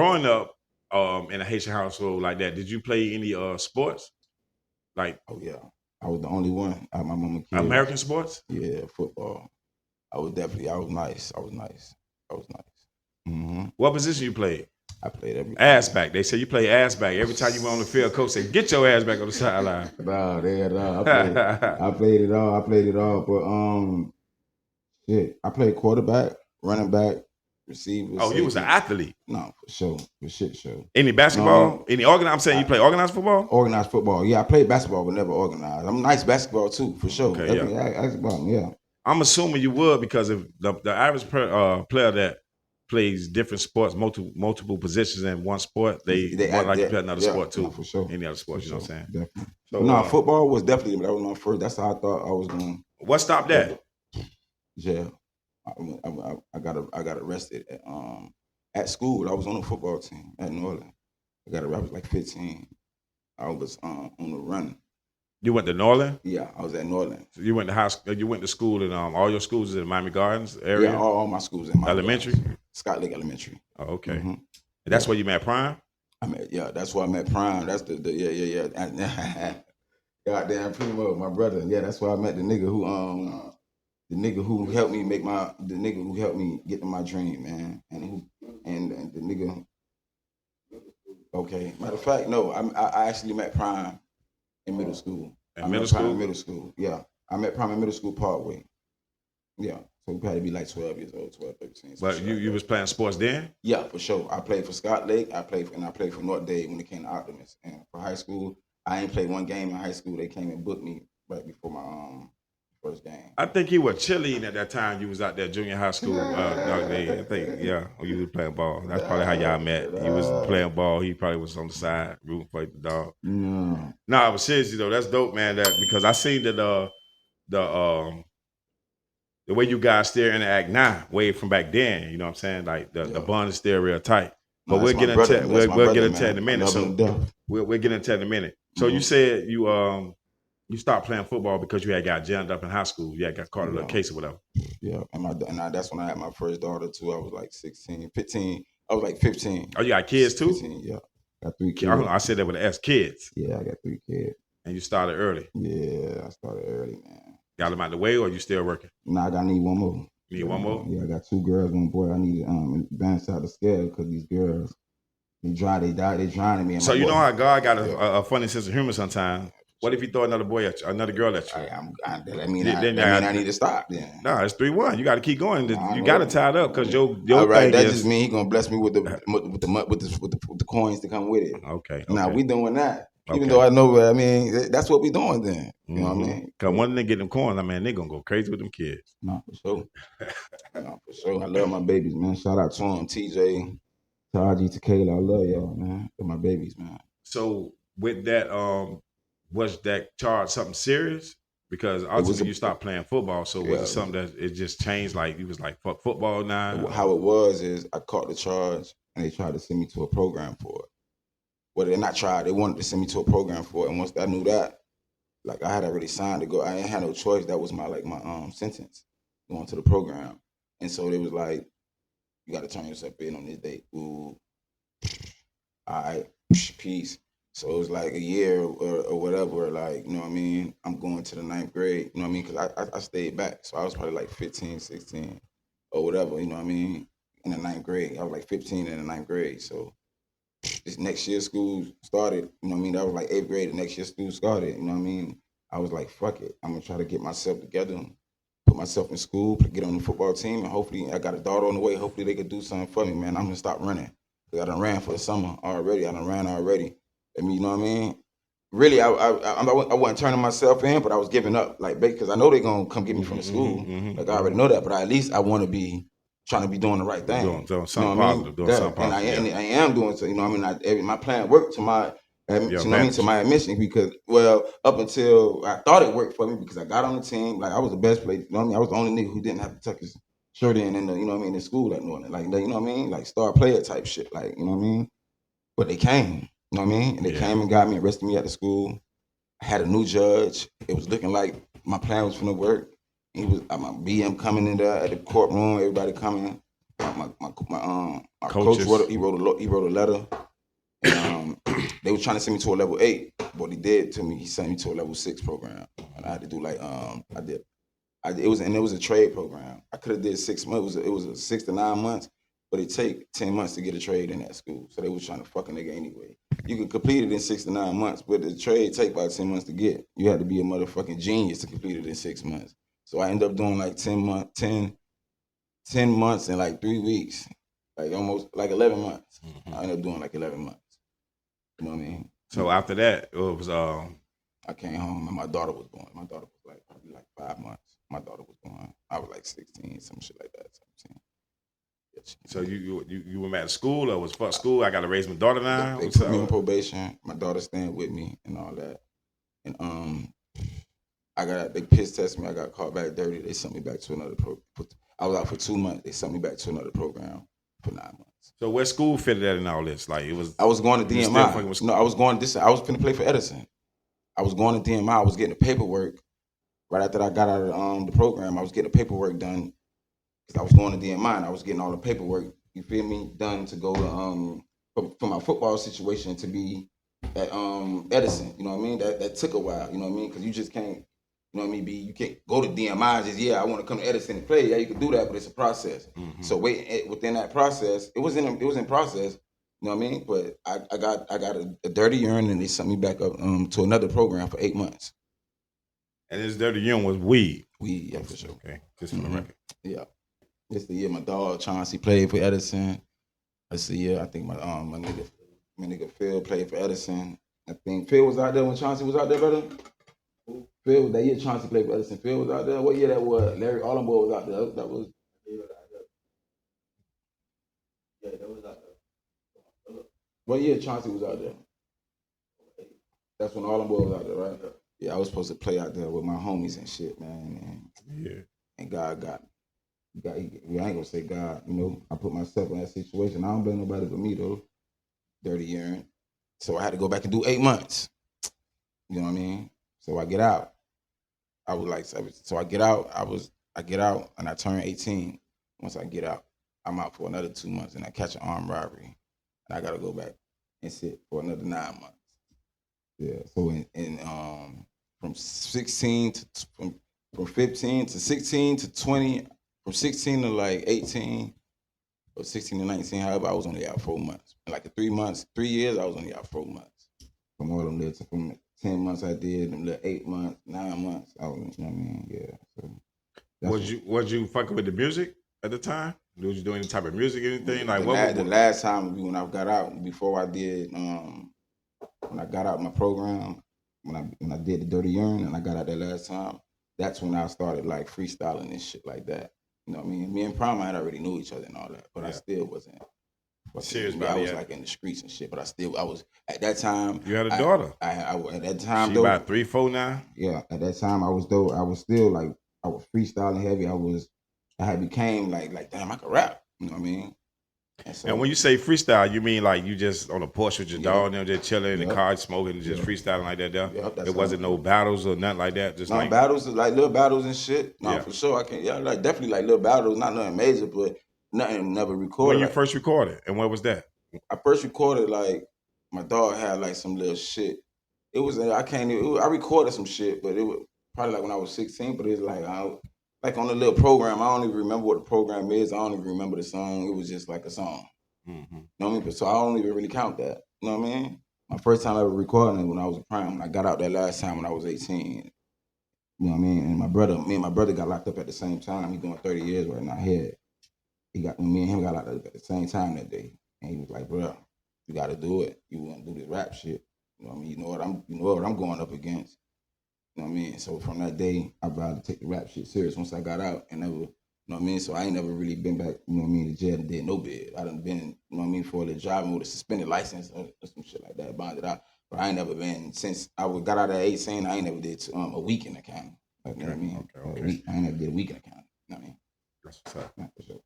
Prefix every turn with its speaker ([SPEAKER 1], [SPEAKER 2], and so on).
[SPEAKER 1] growing up in a Haitian household like that, did you play any sports? Like,
[SPEAKER 2] oh yeah, I was the only one out my mama kids.
[SPEAKER 1] American sports?
[SPEAKER 2] Yeah, football. I was nice. I was nice. Mm-hmm.
[SPEAKER 1] What position you played?
[SPEAKER 2] I played everything.
[SPEAKER 1] Ass back. They say you play ass back. Every time you went on the field, coach said, get your ass back on the sideline.
[SPEAKER 2] No, they had I played it all. But shit, I played quarterback, running back, receiver.
[SPEAKER 1] Oh, you was an athlete?
[SPEAKER 2] No, for sure. For shit show.
[SPEAKER 1] Any basketball? Any organized? I'm saying you play organized football?
[SPEAKER 2] Organized football. Yeah, I played basketball, but never organized. I'm nice basketball too, for sure.
[SPEAKER 1] Okay,
[SPEAKER 2] yeah.
[SPEAKER 1] I'm assuming you would because of the average player that plays different sports, multiple positions in one sport, they want like to play another sport too.
[SPEAKER 2] No, for sure.
[SPEAKER 1] Any other sports, you know what I'm saying?
[SPEAKER 2] Definitely.
[SPEAKER 1] So,
[SPEAKER 2] no, football was definitely, that was my first. That's how I thought I was going.
[SPEAKER 1] What stopped that?
[SPEAKER 2] Jail. I got arrested at school. I was on the football team at Norland. I was like 15. I was on the run.
[SPEAKER 1] You went to Norland?
[SPEAKER 2] Yeah, I was at Norland.
[SPEAKER 1] So you went to high school. You went to school in all your schools in the Miami Gardens area.
[SPEAKER 2] Yeah, all my schools in Miami
[SPEAKER 1] elementary.
[SPEAKER 2] Gardens. Scott Lake Elementary.
[SPEAKER 1] Oh, okay. Mm-hmm. And that's where you met Prime.
[SPEAKER 2] That's where I met Prime. That's yeah. Goddamn Primo, my brother. Yeah, that's where I met the nigga who helped me get to my dream, man. And the nigga. Okay. Matter of fact, no, I actually met Prime in middle school.
[SPEAKER 1] Middle
[SPEAKER 2] school, yeah. I met Prime in middle school Parkway. Yeah. So we probably be like 12 years old, 12, 13.
[SPEAKER 1] But you was playing sports then?
[SPEAKER 2] Yeah, for sure. I played for Scott Lake. I played for North Dade when it came to Optimus. And for high school, I ain't played one game in high school. They came and booked me right before my first game.
[SPEAKER 1] I think you were cheerleading at that time. You was out there junior high school. I think, yeah, you was playing ball. That's probably how y'all met. He was playing ball. He probably was on the side rooting for the dog. No, but seriously though, that's dope, man. That because I seen that the way you guys still interact now, way from back then. You know what I'm saying? Like the bond is still real tight. But we'll get into it in a minute. So we'll get into it in a minute. So you said you stopped playing football because you had got jammed up in high school. You had got caught in a case or whatever.
[SPEAKER 2] Yeah, and that's when I had my first daughter too. I was like 16, 15. I was like 15.
[SPEAKER 1] Oh, you got kids too?
[SPEAKER 2] 15, yeah. Got 3 kids.
[SPEAKER 1] I said that with an S, kids.
[SPEAKER 2] Yeah, I got 3 kids.
[SPEAKER 1] And you started early?
[SPEAKER 2] Yeah, I started early, man.
[SPEAKER 1] Got them out the way or you still working?
[SPEAKER 2] Nah, I need one more.
[SPEAKER 1] You need one more?
[SPEAKER 2] Yeah, I got 2 girls, 1 boy. I need to advance out the scale because these girls, they drowning me.
[SPEAKER 1] So you know how God got a funny sense of humor sometimes. What if you throw another girl at you?
[SPEAKER 2] I need to stop then.
[SPEAKER 1] No, it's 3-1. You got to keep going. You got to tie it up because your
[SPEAKER 2] all right,
[SPEAKER 1] thing
[SPEAKER 2] that
[SPEAKER 1] is,
[SPEAKER 2] just means He gonna bless me with the coins to come with it.
[SPEAKER 1] Okay.
[SPEAKER 2] Now we doing that. Even though I know, that's what we doing then. You know what I mean?
[SPEAKER 1] Because when they get them coins, they gonna go crazy with them kids.
[SPEAKER 2] No, for sure. For sure. I love my babies, man. Shout out to them, TJ, Taji, Tequila. I love y'all, man. They're my babies, man.
[SPEAKER 1] So with that, was that charge something serious? Because ultimately you stopped playing football, so was it something that it just changed? Like you was like, fuck football now?
[SPEAKER 2] How it was is I caught the charge and they tried to send me to a program for it. Well, they not tried. They wanted to send me to a program for it. And once I knew that, like I had already signed to go. I ain't had no choice. That was my sentence, going to the program. And so they was like, you got to turn yourself in on this date. Ooh, all right, peace. So it was like a year or whatever. Like, you know what I mean? I'm going to the 9th grade. You know what I mean? Because I stayed back. So I was probably like 15, 16 or whatever. You know what I mean? In the 9th grade. I was like 15 in the 9th grade. So this next year school started, you know what I mean? That was like 8th grade, the next year school started, you know what I mean? I was like, fuck it. I'm gonna try to get myself together, put myself in school, get on the football team, and hopefully I got a daughter on the way. Hopefully they could do something for me, man. I'm gonna stop running. Cause I done ran for the summer already. I done ran already. I mean, you know what I mean? Really, I wasn't turning myself in, but I was giving up, like, because I know they're gonna come get me from the school. Like I already know that, but at least I want to be trying to be doing the right thing.
[SPEAKER 1] Doing something positive. Doing something positive.
[SPEAKER 2] And I am doing so. You know what I mean? My plan worked to my to my admission because, well, up until I thought it worked for me because I got on the team. Like I was the best player. You know what I mean? I was the only nigga who didn't have to tuck his shirt in the, you know what I mean, in school at Norland. Like, you know what I mean? Like star player type shit. Like, you know what I mean? But they came. You know what I mean? And they came and got me, arrested me at the school. I had a new judge. It was looking like my plan was finna work. He was my BM coming in there at the courtroom, everybody coming. my coach wrote a letter, and they were trying to send me to a level 8. What he did to me, he sent me to a level 6 program, and I had to do like it was a trade program. I could have did 6 months. It was a 6 to 9 months, but it take 10 months to get a trade in that school. So they was trying to fuck a nigga anyway. You can complete it in 6 to 9 months, but the trade take about 10 months to get. You had to be a motherfucking genius to complete it in 6 months. So I ended up doing like 10 months and like 3 weeks, like almost like 11 months. I ended up doing like 11 months. You know what I mean?
[SPEAKER 1] So after that, it was
[SPEAKER 2] I came home and my daughter was born. My daughter was like probably like 5 months. My daughter was born. I was like 16, some shit like that. 17.
[SPEAKER 1] So you went back to school or was fuck school? I got to raise my daughter now.
[SPEAKER 2] They put me on probation. My daughter staying with me and all that. And they piss test me. I got caught back dirty. They sent me back to another program. I was out for 2 months. They sent me back to another program for 9 months.
[SPEAKER 1] So where school fitted at in all this? Like it was.
[SPEAKER 2] I was going to DMI. No, I was going this. I was finna play for Edison. I was going to DMI. I was getting the paperwork right after I got out of the program. I was getting the paperwork done because I was going to DMI and I was getting all the paperwork. You feel me? Done to go to for my football situation to be at Edison. You know what I mean? That took a while. You know what I mean? Because you just can't. You know what I mean? You can't go to DMI just I want to come to Edison and play. Yeah, you can do that, but it's a process. So within that process, it was in process. You know what I mean? But I got a dirty urine and they sent me back up to another program for 8 months.
[SPEAKER 1] And this dirty urine was weed.
[SPEAKER 2] Weed, yeah, for sure.
[SPEAKER 1] Okay, just for the record.
[SPEAKER 2] Yeah, this the year my dog Chauncey played for Edison. That's the year I think my nigga Phil played for Edison. I think Phil was out there when Chauncey was out there, brother. Phil, that year Chauncey played for Edison. Phil was out there. What year that was? Larry Allenboy was out there. That was. Yeah, that was out there. What year Chauncey was out there? That's when Allenboy was out there, right? Yeah, I was supposed to play out there with my homies and shit, man. And God got I ain't gonna say God, you know. I put myself in that situation. I don't blame nobody but me though. Dirty urine. So I had to go back and do 8 months. You know what I mean? So I get out. I was like, so I get out. I get out and I turn 18. Once I get out, I'm out for another 2 months and I catch an armed robbery. And I gotta go back and sit for another 9 months. Yeah. So from 16 to from 15 to 16 to 20, from 16 to like 18 or 16 to 19, however, I was only out 4 months. And like 3 years, I was only out 4 months. From all them little, from 10 months I did, them little 8 months, 9 months, I was, you know what I mean? Yeah. So
[SPEAKER 1] was you fucking with the music at the time? Was you doing any type of music, anything? Like
[SPEAKER 2] the last time when I got out, before I did, when I got out my program, when I did the dirty urine and I got out that last time, that's when I started like freestyling and shit like that. You know what I mean? Me and Prime I had already knew each other and all that, but I still wasn't serious about it. I was like in the streets and shit, but I was at that time.
[SPEAKER 1] You had a daughter.
[SPEAKER 2] I at that time.
[SPEAKER 1] She about 3, 4 now.
[SPEAKER 2] Yeah, at that time I was still like I was freestyling heavy. I had became like damn, I could rap. You know what I mean?
[SPEAKER 1] And when you say freestyle, you mean like you just on the porch with your dog and just chilling in the car, smoking, and just freestyling like that there? It wasn't no battles or nothing like that? Just
[SPEAKER 2] no,
[SPEAKER 1] like
[SPEAKER 2] battles, like little battles and shit. No, for sure. I can, like definitely like little battles, not nothing major, but nothing never recorded.
[SPEAKER 1] When you first recorded, and where was that?
[SPEAKER 2] I first recorded like, my dog had like some little shit. It was, I recorded some shit, but it was probably like when I was 16, but it was like on a little program. I don't even remember what the program is. I don't even remember the song. It was just like a song. You know what I mean? So I don't even really count that. You know what I mean? My first time ever recording when I was a Prime. When I got out that last time when I was 18. You know what I mean? And me and my brother got locked up at the same time. He's doing 30 years right now. Me and him got locked up at the same time that day. And he was like, bro, you got to do it. You want to do this rap shit. You know what I mean? You know what I'm going up against. You know what I mean? So from that day, I vowed to take the rap shit serious once I got out and never, you know what I mean? So I ain't never really been back, you know what I mean, to jail and did no bid. I done been, you know what I mean, for the driving with a suspended license or some shit like that, bonded out. But I ain't never been, since I got out at 18, I ain't never did a week in the county. Like, you know what I mean? I ain't never did a week in the county. You know what I mean?
[SPEAKER 1] That's what's up.
[SPEAKER 2] Yeah, for sure.